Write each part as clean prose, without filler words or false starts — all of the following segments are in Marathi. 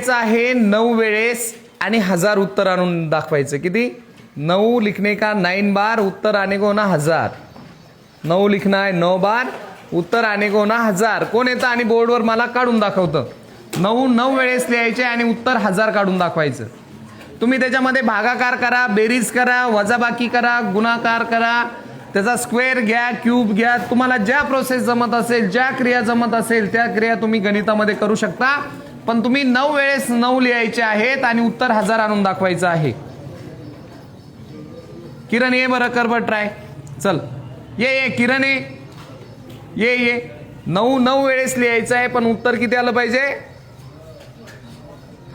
आहे 9 वेळेस आणि 1000 उत्तर आणून दाखवायचं. किती? 9 लिखने का 9 बार, उत्तर आने को होना 1000. 9 लिखना है 9 बार, उत्तर आने को होना 1000. कोण येतं आणि बोर्डवर मला काढून दाखवतं. 9 वेळेस लिहायचे आणि उत्तर 1000 काढून दाखवायचं. तुम्ही त्याच्यामध्ये भागाकार करा, बेरीज करा, वजाबाकी करा, गुणाकार करा, त्याचा स्क्वेअर घ्या, क्यूब घ्या. तुम्हाला ज्या प्रोसेस जमत असेल, ज्या क्रिया जमत असेल त्या क्रिया तुम्ही गणितामध्ये करू शकता. पण तुम्ही 9 वेळेस 9 लिहायचे आहेत आणि उत्तर 1000 आणून दाखवायचं आहे. किरण ये बरं, कर बरं ट्राय. चल ये किरण ये 9 वेळेस लिहायचं आहे पण उत्तर किती आलं पाहिजे?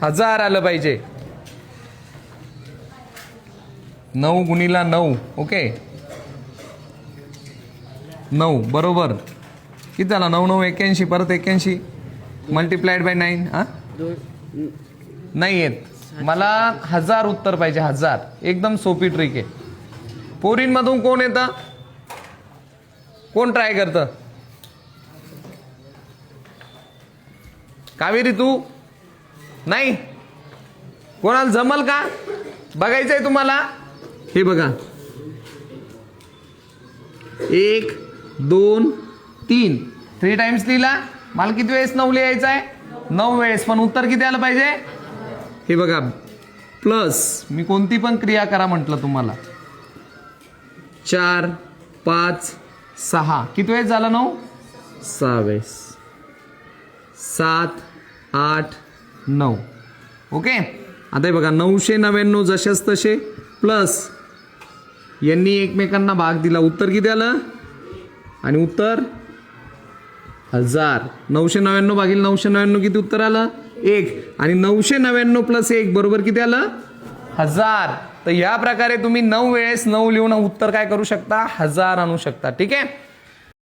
1000 आलं पाहिजे. 9 गुणिला 9. ओके, 9 बरोबर. किती झाला? 9 9 81, परत 81 मल्टिप्लाइड बाय 9. नाही येत मला. 1000 उत्तर पाहिजे. 1000. एकदम सोपी ट्रिक आहे. पोरींमधून कोण येतं? कोण ट्राय करतं? कावेरी तू नाही? कोणाला जमल का? बघायचंय तुम्हाला? हे बघा, 1 2 3 3 टाइम्स लिहिला. मला किती वेळेस 9 लिहायचं आहे? 9 वेळेस. पण उत्तर किती आलं पाहिजे? हे बघा, प्लस मी कोणती पण क्रिया करा म्हटलं तुम्हाला. 4 5 6 किती वेळेस झालं? 9 6 वेळेस. 7 8 9. ओके. आता हे बघा, 999 जशाच तसे प्लस यांनी एकमेकांना भाग दिला. उत्तर किती आलं? आणि उत्तर 1000. 999 भागिले 999 किती उत्तर आलं? 1. आणि 999 प्लस 1 बरोबर किती आलं? 1000. तर या प्रकारे तुम्ही 9 वेळेस 9 लिहून उत्तर काय करू शकता? 1000 आणू शकता. ठीक आहे.